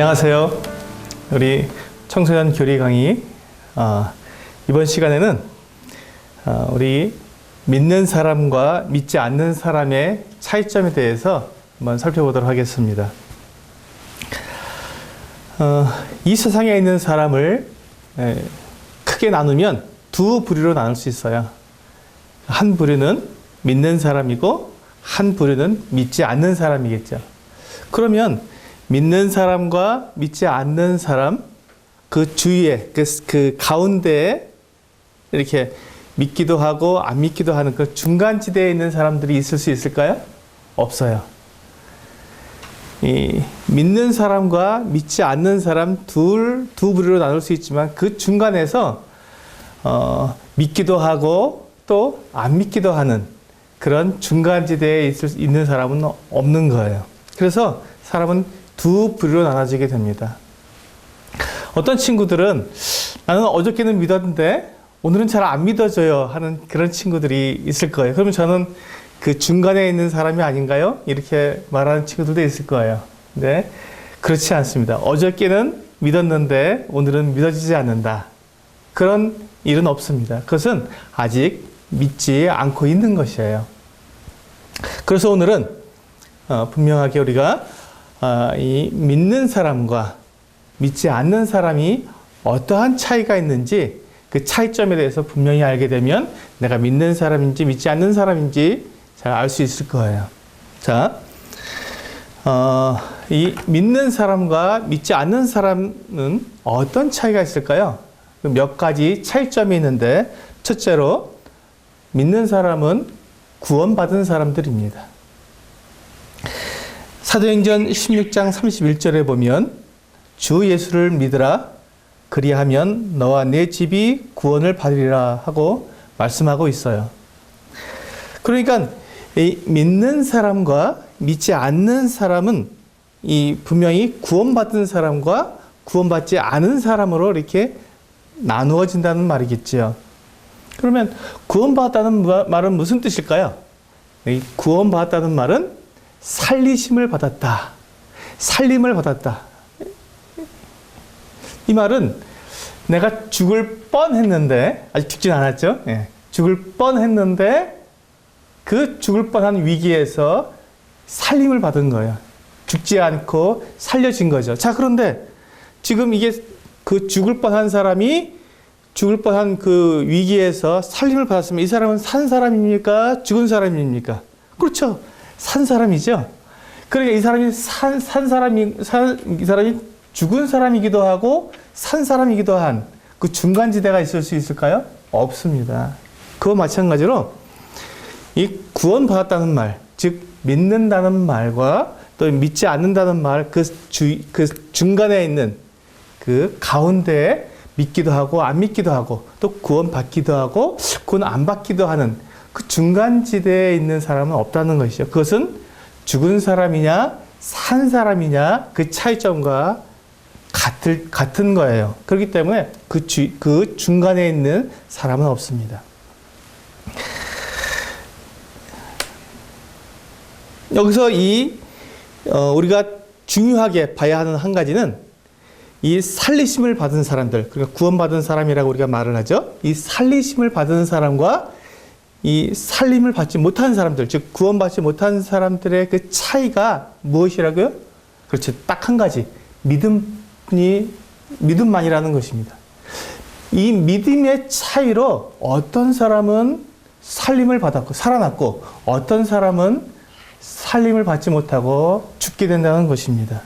안녕하세요. 우리 청소년 교리 강의 이번 시간에는 우리 믿는 사람과 믿지 않는 사람의 차이점에 대해서 한번 살펴보도록 하겠습니다. 이 세상에 있는 사람을 크게 나누면 두 부류로 나눌 수 있어요. 한 부류는 믿는 사람이고 한 부류는 믿지 않는 사람이겠죠. 그러면 믿는 사람과 믿지 않는 사람, 그 주위에, 그 가운데에 이렇게 믿기도 하고 안 믿기도 하는 그 중간지대에 있는 사람들이 있을 수 있을까요? 없어요. 이 믿는 사람과 믿지 않는 사람 두 부류로 나눌 수 있지만 그 중간에서 믿기도 하고 또 안 믿기도 하는 그런 중간지대에 있는 사람은 없는 거예요. 그래서 사람은 두 부류로 나눠지게 됩니다. 어떤 친구들은 나는 어저께는 믿었는데 오늘은 잘 안 믿어져요 하는 그런 친구들이 있을 거예요. 그러면 저는 그 중간에 있는 사람이 아닌가요? 이렇게 말하는 친구들도 있을 거예요. 네, 그렇지 않습니다. 어저께는 믿었는데 오늘은 믿어지지 않는다. 그런 일은 없습니다. 그것은 아직 믿지 않고 있는 것이에요. 그래서 오늘은 분명하게 우리가 이 믿는 사람과 믿지 않는 사람이 어떠한 차이가 있는지 그 차이점에 대해서 분명히 알게 되면 내가 믿는 사람인지 믿지 않는 사람인지 잘 알 수 있을 거예요. 자, 이 믿는 사람과 믿지 않는 사람은 어떤 차이가 있을까요? 몇 가지 차이점이 있는데 첫째로 믿는 사람은 구원받은 사람들입니다. 사도행전 16장 31절에 보면 주 예수를 믿으라 그리하면 너와 내 집이 구원을 받으리라 하고 말씀하고 있어요. 그러니까 이 믿는 사람과 믿지 않는 사람은 이 분명히 구원받은 사람과 구원받지 않은 사람으로 이렇게 나누어진다는 말이겠죠. 그러면 구원받았다는 말은 무슨 뜻일까요? 이 구원받았다는 말은 살리심을 받았다. 살림을 받았다. 이 말은 내가 죽을 뻔했는데, 아직 죽진 않았죠? 예. 죽을 뻔했는데 그 죽을 뻔한 위기에서 살림을 받은 거예요. 죽지 않고 살려진 거죠. 자, 그런데 지금 이게 그 죽을 뻔한 사람이 죽을 뻔한 그 위기에서 살림을 받았으면 이 사람은 산 사람입니까? 죽은 사람입니까? 그렇죠. 산 사람이죠. 그러니까 이 사람이 이 사람이 죽은 사람이기도 하고 산 사람이기도 한 그 중간지대가 있을 수 있을까요? 없습니다. 그와 마찬가지로 이 구원받았다는 말, 즉 믿는다는 말과 또 믿지 않는다는 말, 그 중간에 있는 그 가운데에 믿기도 하고 안 믿기도 하고 또 구원받기도 하고 구원 안 받기도 하는 그 중간지대에 있는 사람은 없다는 것이죠. 그것은 죽은 사람이냐 산 사람이냐 그 차이점과 같은 거예요. 그렇기 때문에 그 중간에 있는 사람은 없습니다. 여기서 우리가 중요하게 봐야 하는 한 가지는 이 살리심을 받은 사람들, 그러니까 구원받은 사람이라고 우리가 말을 하죠. 이 살리심을 받은 사람과 이 살림을 받지 못한 사람들, 즉 구원받지 못한 사람들의 그 차이가 무엇이라고요? 그렇죠. 딱 한 가지. 믿음만이라는 것입니다. 이 믿음의 차이로 어떤 사람은 살림을 받았고 살아났고 어떤 사람은 살림을 받지 못하고 죽게 된다는 것입니다.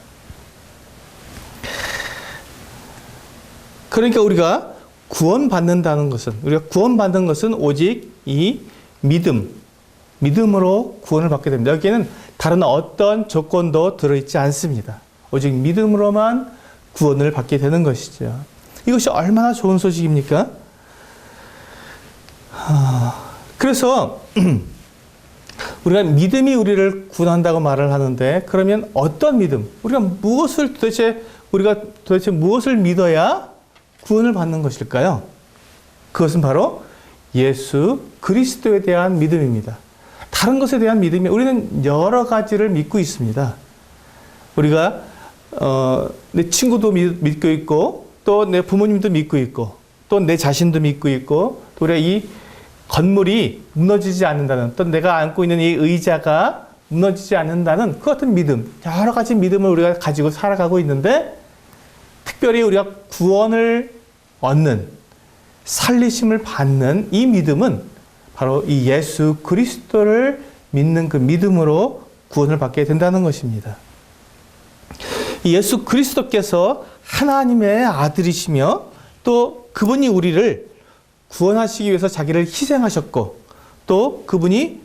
그러니까 우리가 구원받는 것은 오직 이 믿음으로 구원을 받게 됩니다. 여기에는 다른 어떤 조건도 들어있지 않습니다. 오직 믿음으로만 구원을 받게 되는 것이죠. 이것이 얼마나 좋은 소식입니까? 그래서 우리가 믿음이 우리를 구원한다고 말을 하는데 그러면 어떤 믿음? 우리가 도대체 무엇을 믿어야 구원을 받는 것일까요? 그것은 바로 예수 그리스도에 대한 믿음입니다. 다른 것에 대한 믿음이 우리는 여러 가지를 믿고 있습니다. 우리가 내 친구도 믿고 있고, 또 내 부모님도 믿고 있고, 또 내 자신도 믿고 있고, 또 우리가 이 건물이 무너지지 않는다는, 또 내가 안고 있는 이 의자가 무너지지 않는다는 그 같은 믿음, 여러 가지 믿음을 우리가 가지고 살아가고 있는데, 특별히 우리가 구원을 얻는, 살리심을 받는 이 믿음은 바로 이 예수 그리스도를 믿는 그 믿음으로 구원을 받게 된다는 것입니다. 예수 그리스도께서 하나님의 아들이시며 또 그분이 우리를 구원하시기 위해서 자기를 희생하셨고, 또 그분이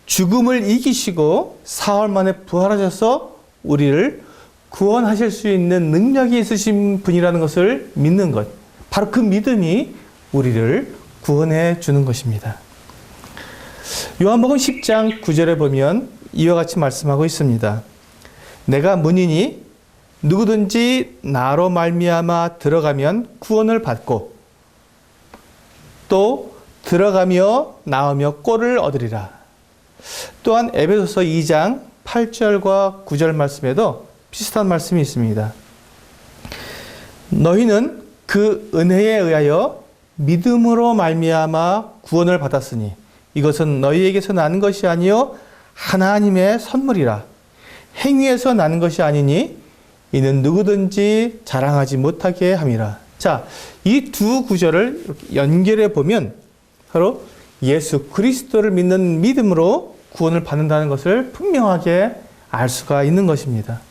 죽음을 이기시고 사흘 만에 부활하셔서 우리를 구원하실 수 있는 능력이 있으신 분이라는 것을 믿는 것, 바로 그 믿음이 우리를 구원해 주는 것입니다. 요한복음 10장 9절에 보면 이와 같이 말씀하고 있습니다. 내가 문이니 누구든지 나로 말미암아 들어가면 구원을 받고 또 들어가며 나오며 꼴을 얻으리라. 또한 에베소서 2장 8절과 9절 말씀에도 비슷한 말씀이 있습니다. 너희는 그 은혜에 의하여 믿음으로 말미암아 구원을 받았으니 이것은 너희에게서 난 것이 아니요 하나님의 선물이라. 행위에서 나는 것이 아니니 이는 누구든지 자랑하지 못하게 함이라. 자, 이 두 구절을 연결해 보면 바로 예수 그리스도를 믿는 믿음으로 구원을 받는다는 것을 분명하게 알 수가 있는 것입니다.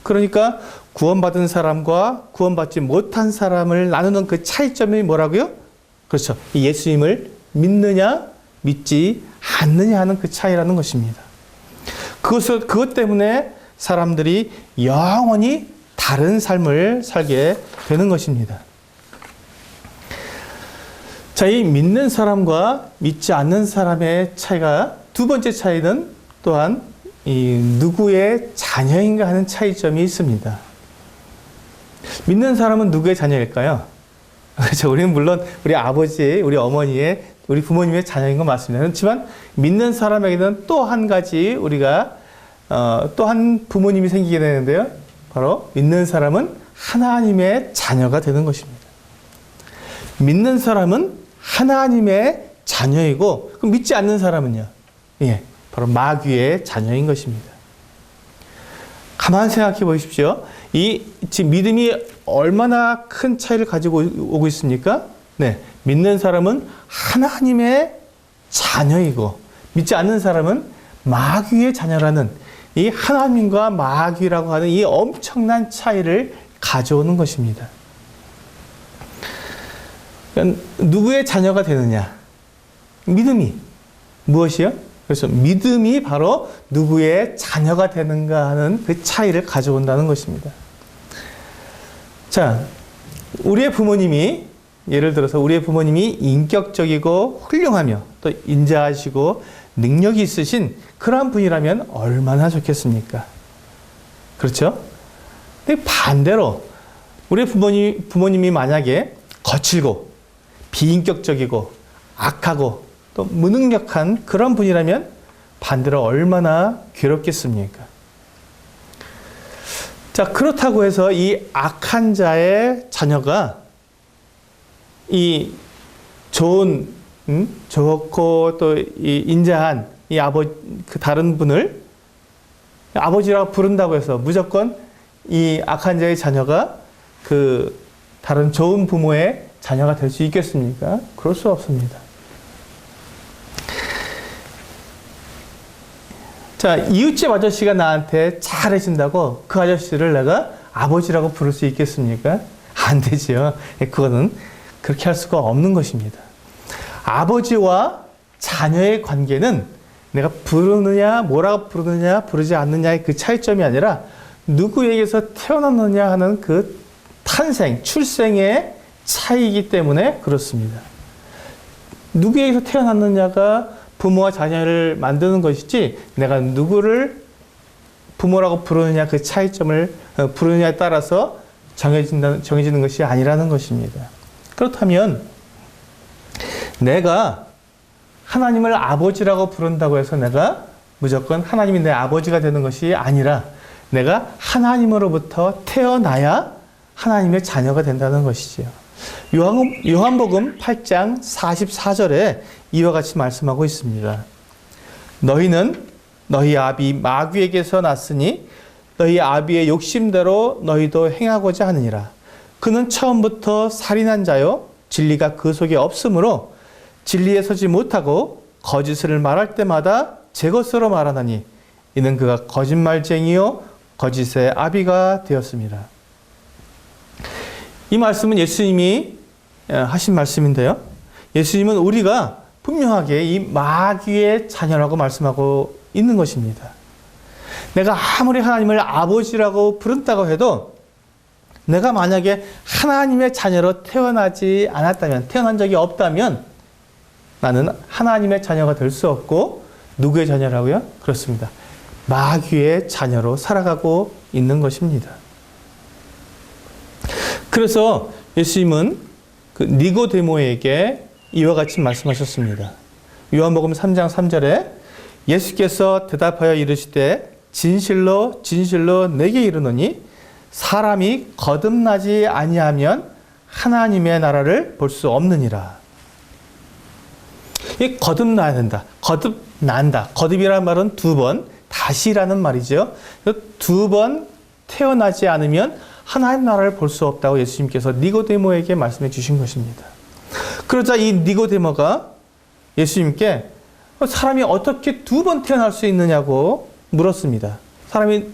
그러니까 구원받은 사람과 구원받지 못한 사람을 나누는 그 차이점이 뭐라고요? 그렇죠. 예수님을 믿느냐 믿지 않느냐 하는 그 차이라는 것입니다. 그것 때문에 사람들이 영원히 다른 삶을 살게 되는 것입니다. 자, 이 믿는 사람과 믿지 않는 사람의 차이가, 두 번째 차이는 또한 이 누구의 자녀인가 하는 차이점이 있습니다. 믿는 사람은 누구의 자녀일까요? 그렇죠. 우리는 물론 우리 아버지, 우리 어머니의, 우리 부모님의 자녀인 건 맞습니다. 그렇지만 믿는 사람에게는 또 한 가지 우리가 또 한 부모님이 생기게 되는데요. 바로 믿는 사람은 하나님의 자녀가 되는 것입니다. 믿는 사람은 하나님의 자녀이고, 그럼 믿지 않는 사람은요? 예, 바로 마귀의 자녀인 것입니다. 가만히 생각해 보십시오. 지금 믿음이 얼마나 큰 차이를 가지고 오고 있습니까? 네, 믿는 사람은 하나님의 자녀이고, 믿지 않는 사람은 마귀의 자녀라는 이 하나님과 마귀라고 하는 이 엄청난 차이를 가져오는 것입니다. 그러니까 누구의 자녀가 되느냐? 믿음이. 무엇이요? 그래서 믿음이 바로 누구의 자녀가 되는가 하는 그 차이를 가져온다는 것입니다. 자, 우리의 부모님이, 예를 들어서 우리의 부모님이 인격적이고 훌륭하며 또 인자하시고 능력이 있으신 그러한 분이라면 얼마나 좋겠습니까? 그렇죠? 근데 반대로 우리 부모님이 만약에 거칠고 비인격적이고 악하고 또 무능력한 그런 분이라면 반대로 얼마나 괴롭겠습니까? 자, 그렇다고 해서 이 악한 자의 자녀가 이 좋고 또 이 인자한 이 그 다른 분을 아버지라고 부른다고 해서 무조건 이 악한 자의 자녀가 그 다른 좋은 부모의 자녀가 될 수 있겠습니까? 그럴 수 없습니다. 자, 이웃집 아저씨가 나한테 잘해준다고 그 아저씨를 내가 아버지라고 부를 수 있겠습니까? 안 되죠. 그거는 그렇게 할 수가 없는 것입니다. 아버지와 자녀의 관계는 내가 부르느냐, 뭐라고 부르느냐, 부르지 않느냐의 그 차이점이 아니라 누구에게서 태어났느냐 하는 그 탄생, 출생의 차이이기 때문에 그렇습니다. 누구에게서 태어났느냐가 부모와 자녀를 만드는 것이지, 내가 누구를 부모라고 부르느냐 그 차이점을 부르느냐에 따라서 정해지는 것이 아니라는 것입니다. 그렇다면 내가 하나님을 아버지라고 부른다고 해서 내가 무조건 하나님이 내 아버지가 되는 것이 아니라 내가 하나님으로부터 태어나야 하나님의 자녀가 된다는 것이지요. 요한복음 8장 44절에 이와 같이 말씀하고 있습니다. 너희는 너희 아비 마귀에게서 났으니 너희 아비의 욕심대로 너희도 행하고자 하느니라. 그는 처음부터 살인한 자요 진리가 그 속에 없으므로 진리에 서지 못하고 거짓을 말할 때마다 제 것으로 말하나니 이는 그가 거짓말쟁이요 거짓의 아비가 되었습니다. 이 말씀은 예수님이 하신 말씀인데요. 예수님은 우리가 분명하게 이 마귀의 자녀라고 말씀하고 있는 것입니다. 내가 아무리 하나님을 아버지라고 부른다고 해도 내가 만약에 하나님의 자녀로 태어나지 않았다면, 태어난 적이 없다면 나는 하나님의 자녀가 될 수 없고 누구의 자녀라고요? 그렇습니다. 마귀의 자녀로 살아가고 있는 것입니다. 그래서 예수님은 그 니고데모에게 이와 같이 말씀하셨습니다. 요한복음 3장 3절에 예수께서 대답하여 이르시되 진실로 진실로 내게 이르노니 사람이 거듭나지 아니하면 하나님의 나라를 볼 수 없느니라. 이 거듭나야 된다. 거듭난다. 거듭이라는 말은 두 번, 다시라는 말이죠. 두 번 태어나지 않으면 하나님 나라를 볼 수 없다고 예수님께서 니고데모에게 말씀해 주신 것입니다. 그러자 이 니고데모가 예수님께 사람이 어떻게 두 번 태어날 수 있느냐고 물었습니다. 사람이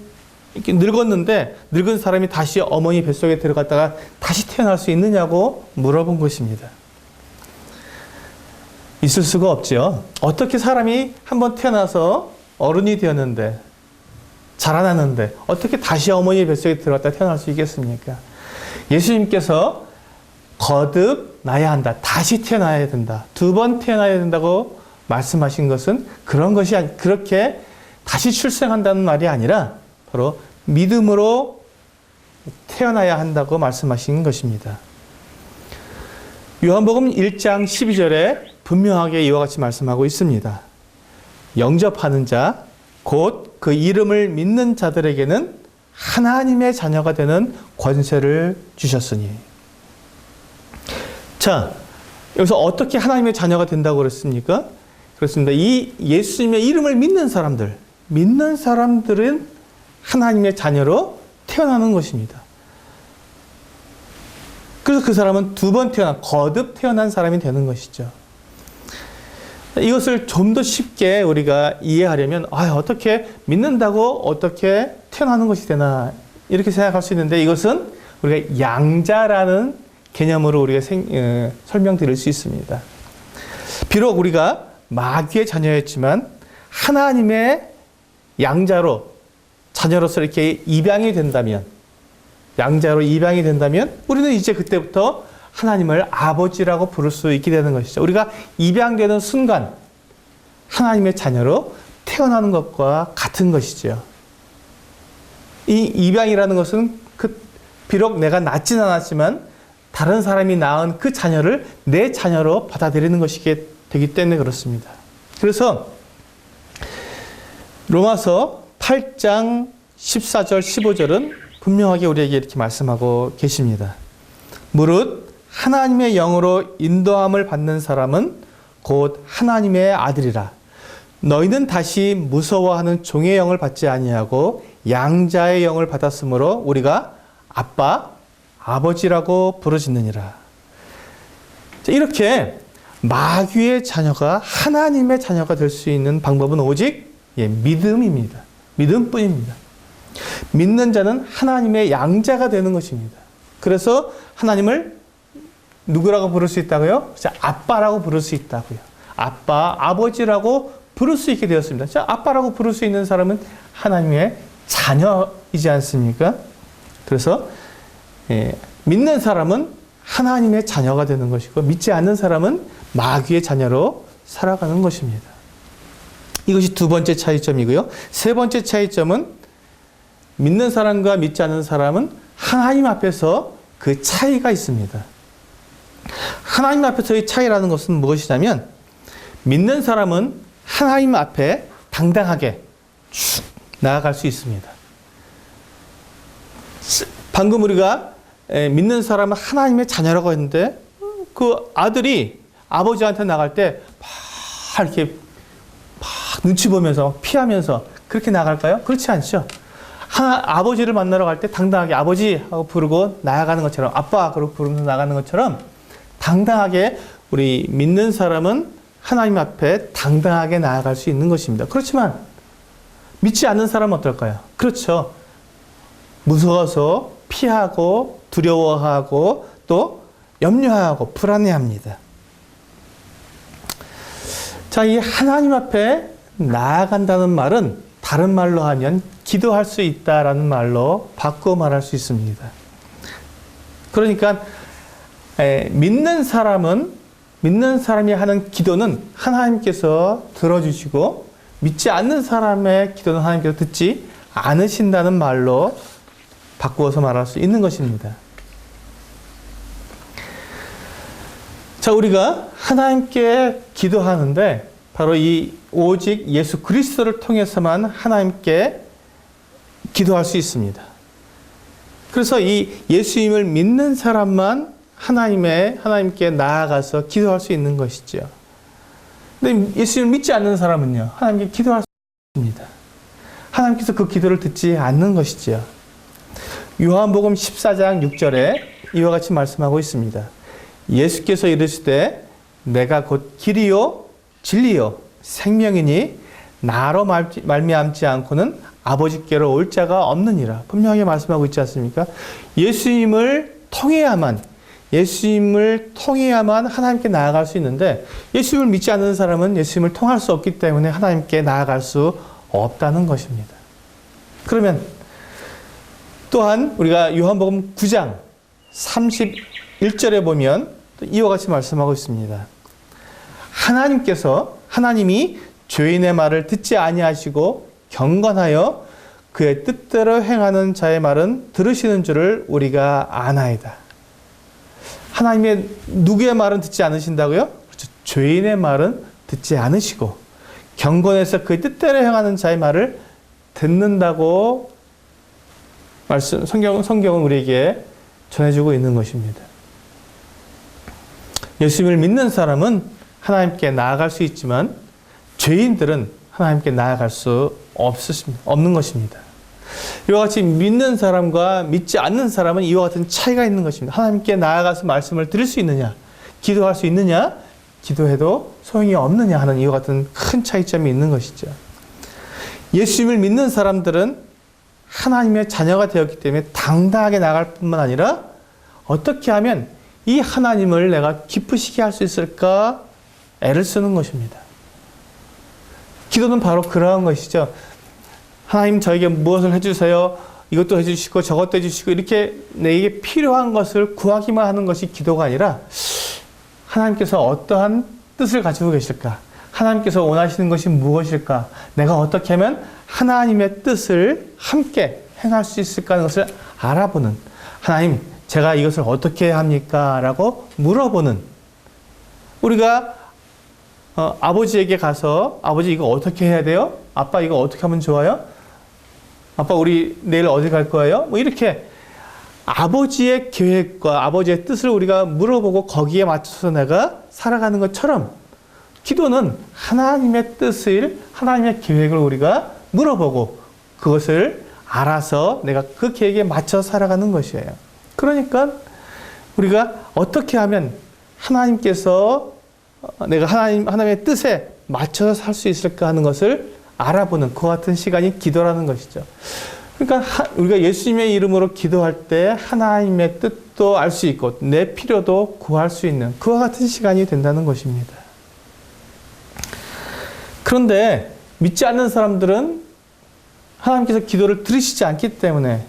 이렇게 늙었는데 늙은 사람이 다시 어머니 뱃속에 들어갔다가 다시 태어날 수 있느냐고 물어본 것입니다. 있을 수가 없죠. 어떻게 사람이 한번 태어나서 어른이 되었는데 자라났는데 어떻게 다시 어머니 뱃속에 들어갔다 태어날 수 있겠습니까? 예수님께서 거듭나야 한다. 다시 태어나야 된다. 두 번 태어나야 된다고 말씀하신 것은 그런 것이 그렇게 다시 출생한다는 말이 아니라 바로 믿음으로 태어나야 한다고 말씀하신 것입니다. 요한복음 1장 12절에 분명하게 이와 같이 말씀하고 있습니다. 영접하는 자, 곧 그 이름을 믿는 자들에게는 하나님의 자녀가 되는 권세를 주셨으니. 자, 여기서 어떻게 하나님의 자녀가 된다고 그랬습니까? 그렇습니다. 이 예수님의 이름을 믿는 사람들은 하나님의 자녀로 태어나는 것입니다. 그래서 그 사람은 두 번 거듭 태어난 사람이 되는 것이죠. 이것을 좀 더 쉽게 우리가 이해하려면 어떻게 믿는다고 어떻게 태어나는 것이 되나 이렇게 생각할 수 있는데 이것은 우리가 양자라는 개념으로 우리가 설명드릴 수 있습니다. 비록 우리가 마귀의 자녀였지만 하나님의 양자로 자녀로서 이렇게 입양이 된다면 양자로 입양이 된다면 우리는 이제 그때부터 하나님을 아버지라고 부를 수 있게 되는 것이죠. 우리가 입양되는 순간 하나님의 자녀로 태어나는 것과 같은 것이죠. 이 입양이라는 것은 비록 내가 낳진 않았지만 다른 사람이 낳은 그 자녀를 내 자녀로 받아들이는 것이 되기 때문에 그렇습니다. 그래서 로마서 8장 14절 15절은 분명하게 우리에게 이렇게 말씀하고 계십니다. 무릇 하나님의 영으로 인도함을 받는 사람은 곧 하나님의 아들이라. 너희는 다시 무서워하는 종의 영을 받지 아니하고 양자의 영을 받았으므로 우리가 아빠, 아버지라고 부르짖느니라. 이렇게 마귀의 자녀가 하나님의 자녀가 될 수 있는 방법은 오직 믿음입니다. 믿음뿐입니다. 믿는 자는 하나님의 양자가 되는 것입니다. 그래서 하나님을 누구라고 부를 수 있다고요? 아빠라고 부를 수 있다고요. 아빠, 아버지라고 부를 수 있게 되었습니다. 자, 아빠라고 부를 수 있는 사람은 하나님의 자녀이지 않습니까? 그래서 믿는 사람은 하나님의 자녀가 되는 것이고 믿지 않는 사람은 마귀의 자녀로 살아가는 것입니다. 이것이 두 번째 차이점이고요. 세 번째 차이점은 믿는 사람과 믿지 않는 사람은 하나님 앞에서 그 차이가 있습니다. 하나님 앞에서의 차이라는 것은 무엇이냐면 믿는 사람은 하나님 앞에 당당하게 쭉 나아갈 수 있습니다. 방금 우리가 믿는 사람은 하나님의 자녀라고 했는데 그 아들이 아버지한테 나갈 때 막 이렇게 막 눈치 보면서 피하면서 그렇게 나갈까요? 그렇지 않죠. 아버지를 만나러 갈 때 당당하게 아버지 하고 부르고 나아가는 것처럼 아빠 그러고 부르면서 나가는 것처럼 당당하게 우리 믿는 사람은 하나님 앞에 당당하게 나아갈 수 있는 것입니다. 그렇지만 믿지 않는 사람은 어떨까요? 그렇죠. 무서워서 피하고 두려워하고 또 염려하고 불안해합니다. 자, 이 하나님 앞에 나아간다는 말은 다른 말로 하면 기도할 수 있다라는 말로 바꾸어 말할 수 있습니다. 그러니까 믿는 사람이 하는 기도는 하나님께서 들어주시고 믿지 않는 사람의 기도는 하나님께서 듣지 않으신다는 말로 바꾸어서 말할 수 있는 것입니다. 자, 우리가 하나님께 기도하는데 바로 이 오직 예수 그리스도를 통해서만 하나님께 기도할 수 있습니다. 그래서 이 예수님을 믿는 사람만 하나님께 나아가서 기도할 수 있는 것이죠. 근데 예수님을 믿지 않는 사람은요, 하나님께 기도할 수 없습니다. 하나님께서 그 기도를 듣지 않는 것이죠. 요한복음 14장 6절에 이와 같이 말씀하고 있습니다. 예수께서 이르시되 내가 곧 길이요 진리요 생명이니 나로 말미암지 않고는 아버지께로 올 자가 없느니라. 분명히 말씀하고 있지 않습니까? 예수님을 통해야만 하나님께 나아갈 수 있는데 예수님을 믿지 않는 사람은 예수님을 통할 수 없기 때문에 하나님께 나아갈 수 없다는 것입니다. 그러면 또한 우리가 요한복음 9장 31절에 보면 이와 같이 말씀하고 있습니다. 하나님이 죄인의 말을 듣지 아니하시고 경건하여 그의 뜻대로 행하는 자의 말은 들으시는 줄을 우리가 아나이다. 하나님의 누구의 말은 듣지 않으신다고요? 그렇죠. 죄인의 말은 듣지 않으시고 경건해서 그의 뜻대로 행하는 자의 말을 듣는다고 성경은 우리에게 전해주고 있는 것입니다. 예수님을 믿는 사람은 하나님께 나아갈 수 있지만 죄인들은 하나님께 나아갈 수 없는 것입니다. 이와 같이 믿는 사람과 믿지 않는 사람은 이와 같은 차이가 있는 것입니다. 하나님께 나아가서 말씀을 들을 수 있느냐, 기도할 수 있느냐, 기도해도 소용이 없느냐 하는 이와 같은 큰 차이점이 있는 것이죠. 예수님을 믿는 사람들은 하나님의 자녀가 되었기 때문에 당당하게 나갈 뿐만 아니라 어떻게 하면 이 하나님을 내가 기쁘시게 할 수 있을까 애를 쓰는 것입니다. 기도는 바로 그러한 것이죠. 하나님 저에게 무엇을 해주세요. 이것도 해주시고 저것도 해주시고 이렇게 내게 필요한 것을 구하기만 하는 것이 기도가 아니라 하나님께서 어떠한 뜻을 가지고 계실까? 하나님께서 원하시는 것이 무엇일까? 내가 어떻게 하면 하나님의 뜻을 함께 행할 수 있을까 하는 것을 알아보는, 하나님 제가 이것을 어떻게 해야 합니까? 라고 물어보는, 우리가 아버지에게 가서 아버지 이거 어떻게 해야 돼요? 아빠 이거 어떻게 하면 좋아요? 아빠 우리 내일 어디 갈 거예요? 뭐 이렇게 아버지의 계획과 아버지의 뜻을 우리가 물어보고 거기에 맞춰서 내가 살아가는 것처럼 기도는 하나님의 뜻을, 하나님의 계획을 우리가 물어보고 그것을 알아서 내가 그 계획에 맞춰 살아가는 것이에요. 그러니까 우리가 어떻게 하면 하나님께서 내가 하나님의 뜻에 맞춰서 살 수 있을까 하는 것을 알아보는 그와 같은 시간이 기도라는 것이죠. 그러니까 우리가 예수님의 이름으로 기도할 때 하나님의 뜻도 알 수 있고 내 필요도 구할 수 있는 그와 같은 시간이 된다는 것입니다. 그런데 믿지 않는 사람들은 하나님께서 기도를 들으시지 않기 때문에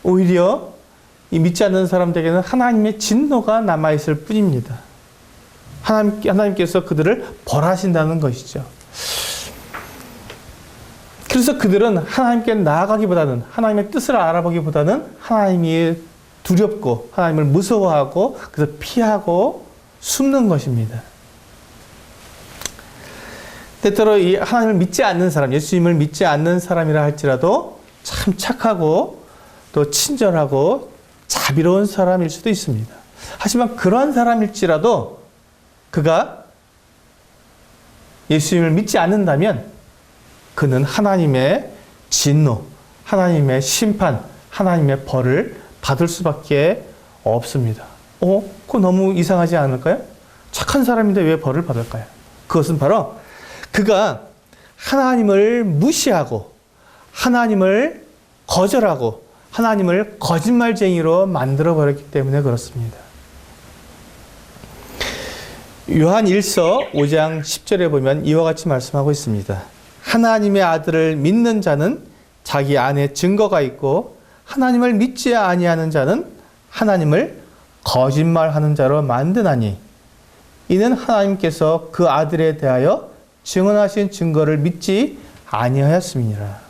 오히려 이 믿지 않는 사람들에게는 하나님의 진노가 남아있을 뿐입니다. 하나님께서 그들을 벌하신다는 것이죠. 그래서 그들은 하나님께 나아가기보다는, 하나님의 뜻을 알아보기보다는 하나님이 두렵고 하나님을 무서워하고 그래서 피하고 숨는 것입니다. 때때로 이 하나님을 믿지 않는 사람, 예수님을 믿지 않는 사람이라 할지라도 참 착하고 또 친절하고 자비로운 사람일 수도 있습니다. 하지만 그러한 사람일지라도 그가 예수님을 믿지 않는다면 그는 하나님의 진노, 하나님의 심판, 하나님의 벌을 받을 수밖에 없습니다. 그거 너무 이상하지 않을까요? 착한 사람인데 왜 벌을 받을까요? 그것은 바로 그가 하나님을 무시하고 하나님을 거절하고 하나님을 거짓말쟁이로 만들어버렸기 때문에 그렇습니다. 요한 1서 5장 10절에 보면 이와 같이 말씀하고 있습니다. 하나님의 아들을 믿는 자는 자기 안에 증거가 있고 하나님을 믿지 아니하는 자는 하나님을 거짓말하는 자로 만드나니 이는 하나님께서 그 아들에 대하여 증언하신 증거를 믿지 아니하였음이니라.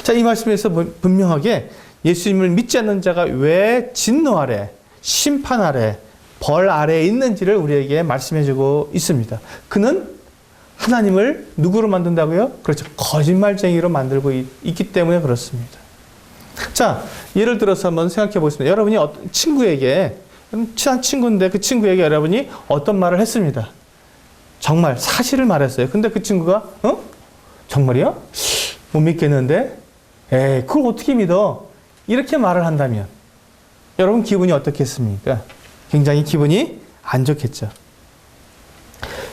자, 이 말씀에서 분명하게 예수님을 믿지 않는 자가 왜 진노 아래, 심판 아래, 벌 아래에 있는지를 우리에게 말씀해주고 있습니다. 그는 하나님을 누구로 만든다고요? 그렇죠. 거짓말쟁이로 만들고 있기 때문에 그렇습니다. 자, 예를 들어서 한번 생각해 보겠습니다. 여러분이 어떤 친구에게, 친한 친구인데 그 친구에게 여러분이 어떤 말을 했습니다. 정말 사실을 말했어요. 근데 그 친구가 정말이야? 못 믿겠는데? 에이, 그걸 어떻게 믿어? 이렇게 말을 한다면 여러분 기분이 어떻겠습니까? 굉장히 기분이 안 좋겠죠.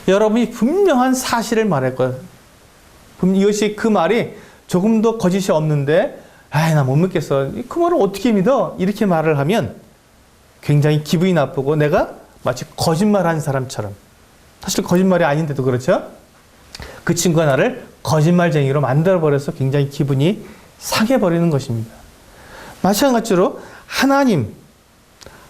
여러분이 분명한 사실을 말할 거예요. 이것이 그 말이 조금도 거짓이 없는데 나 못 믿겠어. 그 말을 어떻게 믿어? 이렇게 말을 하면 굉장히 기분이 나쁘고 내가 마치 거짓말한 사람처럼, 사실 거짓말이 아닌데도 그렇죠? 그 친구가 나를 거짓말쟁이로 만들어버려서 굉장히 기분이 상해버리는 것입니다. 마찬가지로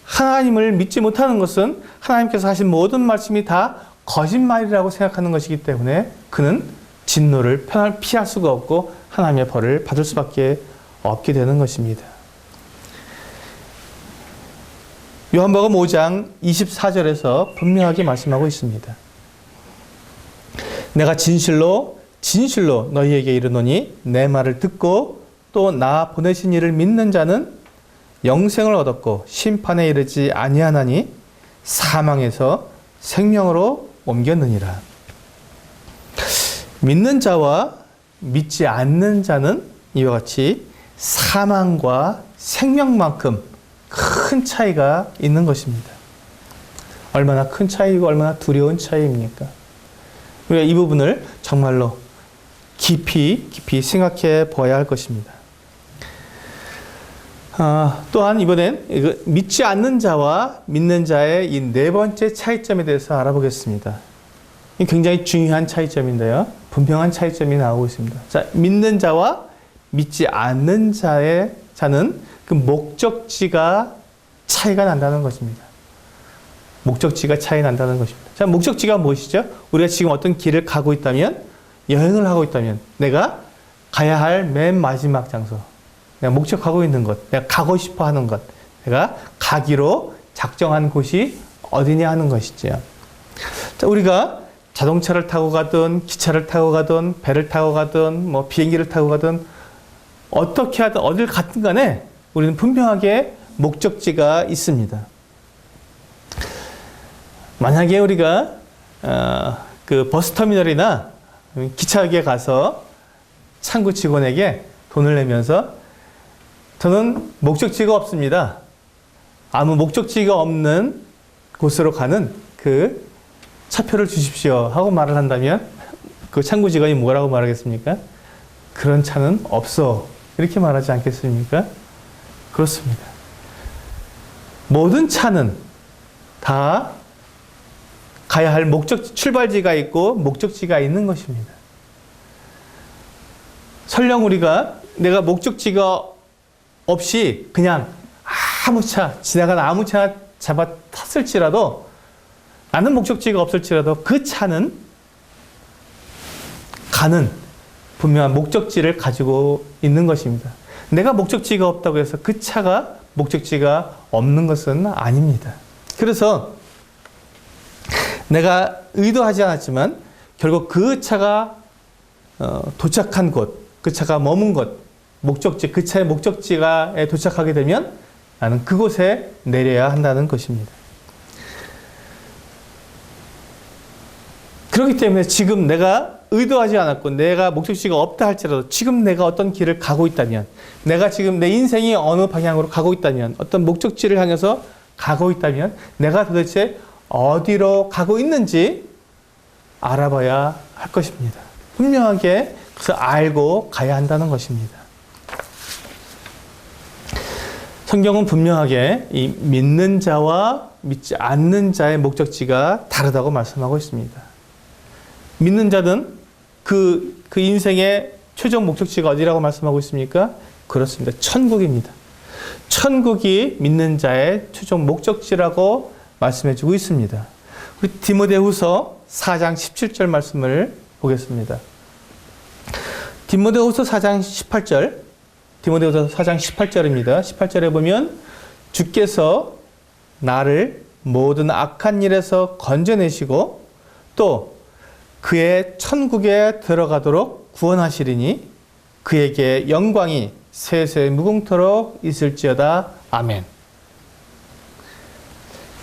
하나님을 믿지 못하는 것은 하나님께서 하신 모든 말씀이 다 거짓말이라고 생각하는 것이기 때문에 그는 진노를 피할 수가 없고 하나님의 벌을 받을 수밖에 없게 되는 것입니다. 요한복음 5장 24절에서 분명하게 말씀하고 있습니다. 내가 진실로 너희에게 이르노니 내 말을 듣고 또 나 보내신 이를 믿는 자는 영생을 얻었고 심판에 이르지 아니하나니 사망에서 생명으로 옮겼느니라. 믿는 자와 믿지 않는 자는 이와 같이 사망과 생명만큼 큰 차이가 있는 것입니다. 얼마나 큰 차이고 얼마나 두려운 차이입니까? 우리가 이 부분을 정말로 깊이 생각해 보아야 할 것입니다. 또한 이번엔 믿지 않는 자와 믿는 자의 이 네 번째 차이점에 대해서 알아보겠습니다. 굉장히 중요한 차이점인데요. 분명한 차이점이 나오고 있습니다. 자, 믿는 자와 믿지 않는 자는 그 목적지가 차이가 난다는 것입니다. 목적지가 차이 난다는 것입니다. 자, 목적지가 무엇이죠? 우리가 지금 어떤 길을 가고 있다면, 여행을 하고 있다면, 내가 가야 할 맨 마지막 장소, 내가 목적하고 있는 것, 내가 가고 싶어 하는 것, 내가 가기로 작정한 곳이 어디냐 하는 것이죠. 자, 우리가 자동차를 타고 가든, 기차를 타고 가든, 배를 타고 가든, 비행기를 타고 가든, 어떻게 하든 어딜 갔든 간에 우리는 분명하게 목적지가 있습니다. 만약에 우리가 그 버스터미널이나 기차역에 가서 창구 직원에게 돈을 내면서 저는 목적지가 없습니다. 아무 목적지가 없는 곳으로 가는 그 차표를 주십시오 하고 말을 한다면 그 창구 직원이 뭐라고 말하겠습니까? 그런 차는 없어. 이렇게 말하지 않겠습니까? 그렇습니다. 모든 차는 다 가야 할 출발지가 있고 목적지가 있는 것입니다. 설령 내가 목적지가 없이 그냥 지나가는 아무 차 잡아 탔을지라도, 나는 목적지가 없을지라도 그 차는 가는 분명한 목적지를 가지고 있는 것입니다. 내가 목적지가 없다고 해서 그 차가 목적지가 없는 것은 아닙니다. 그래서 내가 의도하지 않았지만 결국 그 차가 도착한 곳, 그 차가 머문 곳, 목적지, 그 차의 목적지에 도착하게 되면 나는 그곳에 내려야 한다는 것입니다. 그렇기 때문에 지금 내가 의도하지 않았고 내가 목적지가 없다 할지라도 지금 내가 어떤 길을 가고 있다면, 내가 지금 내 인생이 어느 방향으로 가고 있다면, 어떤 목적지를 향해서 가고 있다면 내가 도대체 어디로 가고 있는지 알아봐야 할 것입니다. 분명하게 그래서 알고 가야 한다는 것입니다. 성경은 분명하게 이 믿는 자와 믿지 않는 자의 목적지가 다르다고 말씀하고 있습니다. 믿는 자는 그 인생의 최종 목적지가 어디라고 말씀하고 있습니까? 그렇습니다. 천국입니다. 천국이 믿는 자의 최종 목적지라고 말씀해주고 있습니다. 우리 디모데후서 4장 17절 말씀을 보겠습니다. 디모데후서 4장 18절, 디모데후서 4장 18절입니다. 18절에 보면 주께서 나를 모든 악한 일에서 건져내시고 또 그의 천국에 들어가도록 구원하시리니 그에게 영광이 세세 무궁토록 있을지어다. 아멘.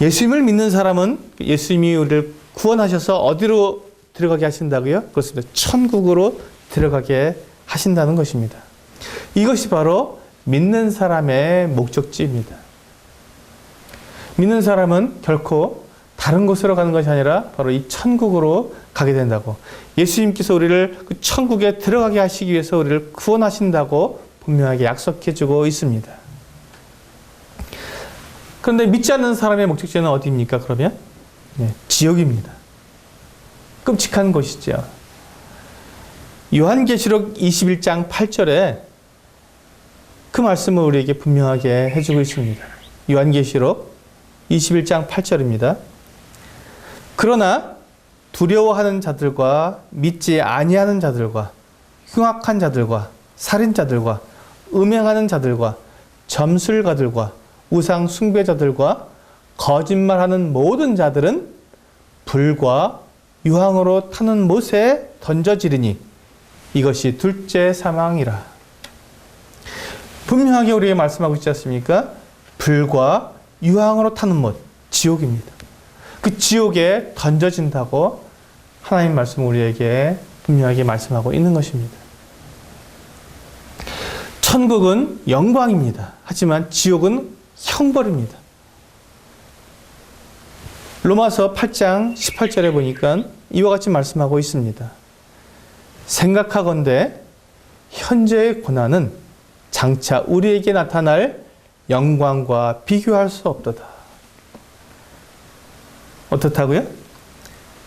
예수님을 믿는 사람은 예수님이 우리를 구원하셔서 어디로 들어가게 하신다고요? 그렇습니다. 천국으로 들어가게 하신다는 것입니다. 이것이 바로 믿는 사람의 목적지입니다. 믿는 사람은 결코 다른 곳으로 가는 것이 아니라 바로 이 천국으로 가게 된다고, 예수님께서 우리를 그 천국에 들어가게 하시기 위해서 우리를 구원하신다고 분명하게 약속해 주고 있습니다. 그런데 믿지 않는 사람의 목적지는 어디입니까? 그러면 지옥입니다. 끔찍한 곳이죠. 요한계시록 21장 8절에 그 말씀을 우리에게 분명하게 해주고 있습니다. 요한계시록 21장 8절입니다. 그러나 두려워하는 자들과 믿지 아니하는 자들과 흉악한 자들과 살인자들과 음행하는 자들과 점술가들과 우상 숭배자들과 거짓말하는 모든 자들은 불과 유황으로 타는 못에 던져지리니 이것이 둘째 사망이라. 분명하게 우리에게 말씀하고 있지 않습니까? 불과 유황으로 타는 못, 지옥입니다. 그 지옥에 던져진다고 하나님 말씀 우리에게 분명하게 말씀하고 있는 것입니다. 천국은 영광입니다. 하지만 지옥은 형벌입니다. 로마서 8장 18절에 보니까 이와 같이 말씀하고 있습니다. 생각하건대 현재의 고난은 장차 우리에게 나타날 영광과 비교할 수 없도다. 어떻다고요?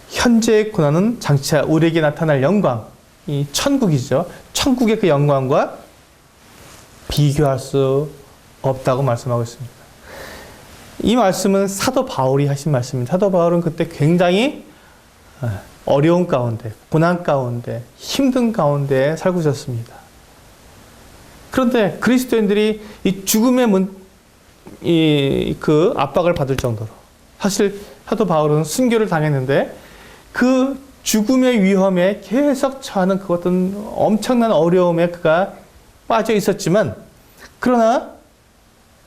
현재의 고난은 장차 우리에게 나타날 영광, 이 천국이죠. 천국의 그 영광과 비교할 수 없다고 말씀하고 있습니다. 이 말씀은 사도 바울이 하신 말씀입니다. 사도 바울은 그때 굉장히 어려운 가운데, 고난 가운데, 힘든 가운데 살고 있었습니다. 그런데 그리스도인들이 이 죽음의 그 압박을 받을 정도로, 사실 사도 바울은 순교를 당했는데 그 죽음의 위험에 계속 처하는 그 어떤 엄청난 어려움에 그가 빠져 있었지만, 그러나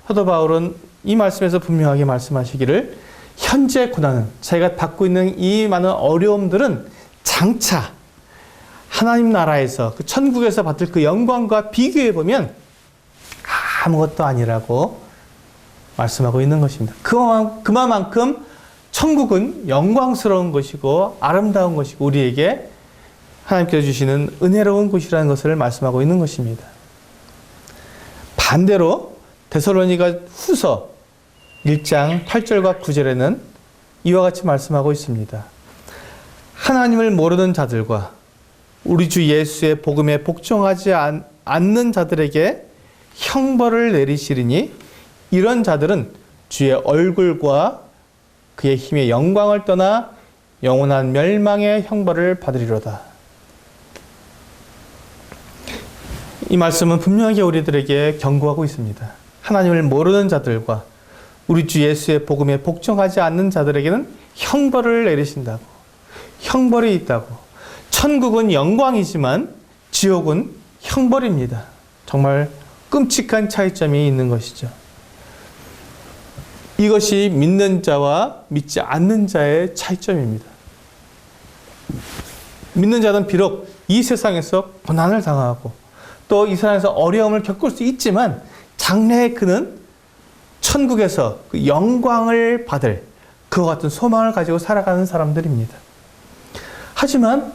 사도 바울은 이 말씀에서 분명하게 말씀하시기를 현재 고난은, 자기가 받고 있는 이 많은 어려움들은 장차 하나님 나라에서 그 천국에서 받을 그 영광과 비교해 보면 아무것도 아니라고 말씀하고 있는 것입니다. 그만큼 천국은 영광스러운 것이고 아름다운 것이고 우리에게 하나님께서 주시는 은혜로운 곳이라는 것을 말씀하고 있는 것입니다. 반대로 데살로니가 후서 1장 8절과 9절에는 이와 같이 말씀하고 있습니다. 하나님을 모르는 자들과 우리 주 예수의 복음에 복종하지 않는 자들에게 형벌을 내리시리니 이런 자들은 주의 얼굴과 그의 힘의 영광을 떠나 영원한 멸망의 형벌을 받으리로다. 이 말씀은 분명하게 우리들에게 경고하고 있습니다. 하나님을 모르는 자들과 우리 주 예수의 복음에 복종하지 않는 자들에게는 형벌을 내리신다고. 형벌이 있다고. 천국은 영광이지만 지옥은 형벌입니다. 정말 끔찍한 차이점이 있는 것이죠. 이것이 믿는 자와 믿지 않는 자의 차이점입니다. 믿는 자는 비록 이 세상에서 고난을 당하고 또 이 세상에서 어려움을 겪을 수 있지만 장래에 그는 천국에서 그 영광을 받을 그와 같은 소망을 가지고 살아가는 사람들입니다. 하지만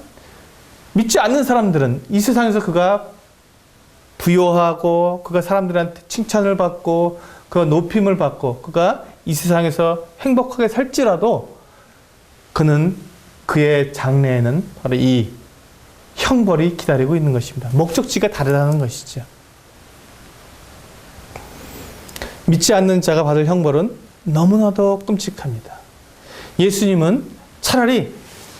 믿지 않는 사람들은 이 세상에서 그가 부요하고 그가 사람들한테 칭찬을 받고 그가 높임을 받고 그가 이 세상에서 행복하게 살지라도 그는 그의 장래에는 바로 이 형벌이 기다리고 있는 것입니다. 목적지가 다르다는 것이죠. 믿지 않는 자가 받을 형벌은 너무나도 끔찍합니다. 예수님은 차라리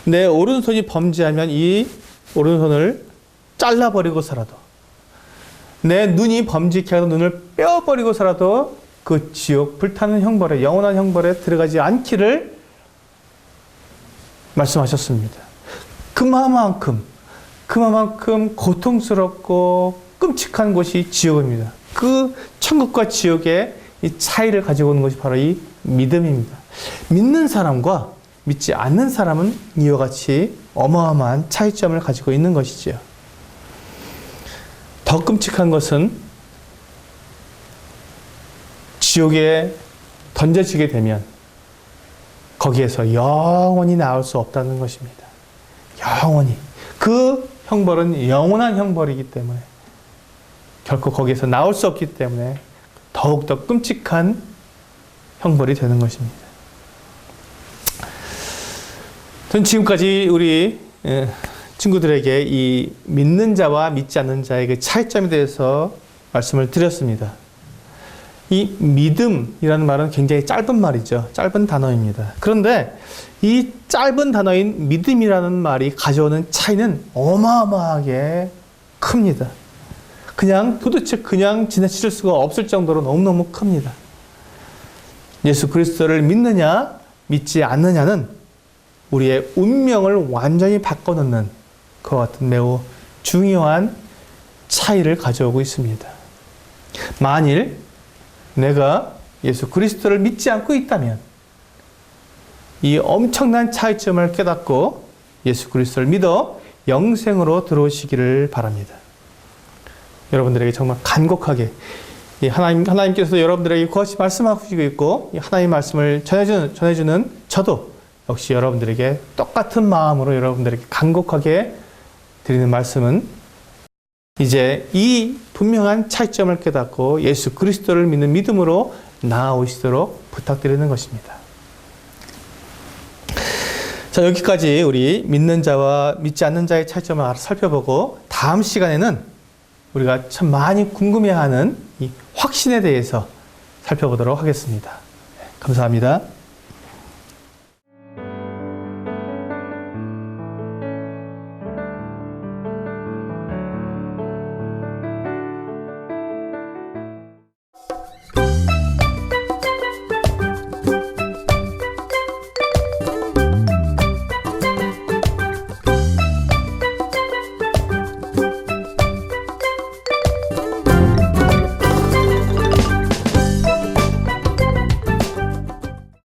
내 오른손이 범죄하면 이 오른손을 잘라버리고서라도 내 눈이 범죄케 하는 눈을 빼어버리고서라도 그 지옥 불타는 형벌에 영원한 형벌에 들어가지 않기를 말씀하셨습니다. 그만큼 고통스럽고 끔찍한 곳이 지옥입니다. 그 천국과 지옥의 이 차이를 가지고 오는 것이 바로 이 믿음입니다. 믿는 사람과 믿지 않는 사람은 이와 같이 어마어마한 차이점을 가지고 있는 것이지요. 더 끔찍한 것은 지옥에 던져지게 되면 거기에서 영원히 나올 수 없다는 것입니다. 영원히. 그 형벌은 영원한 형벌이기 때문에 결코 거기에서 나올 수 없기 때문에 더욱더 끔찍한 형벌이 되는 것입니다. 전 지금까지 우리 친구들에게 이 믿는 자와 믿지 않는 자의 그 차이점에 대해서 말씀을 드렸습니다. 이 믿음이라는 말은 굉장히 짧은 말이죠. 짧은 단어입니다. 그런데 이 짧은 단어인 믿음이라는 말이 가져오는 차이는 어마어마하게 큽니다. 도대체 그냥 지나칠 수가 없을 정도로 너무너무 큽니다. 예수 그리스도를 믿느냐, 믿지 않느냐는 우리의 운명을 완전히 바꿔놓는 그와 같은 매우 중요한 차이를 가져오고 있습니다. 만일 내가 예수 그리스도를 믿지 않고 있다면 이 엄청난 차이점을 깨닫고 예수 그리스도를 믿어 영생으로 들어오시기를 바랍니다. 여러분들에게 정말 간곡하게 하나님께서 여러분들에게 그것이 말씀하시고 있고 하나님의 말씀을 전해주는 저도 역시 여러분들에게 똑같은 마음으로 여러분들에게 간곡하게 드리는 말씀은 이제 이 분명한 차이점을 깨닫고 예수 그리스도를 믿는 믿음으로 나아오시도록 부탁드리는 것입니다. 자, 여기까지 우리 믿는 자와 믿지 않는 자의 차이점을 살펴보고 다음 시간에는 우리가 참 많이 궁금해하는 이 확신에 대해서 살펴보도록 하겠습니다. 감사합니다.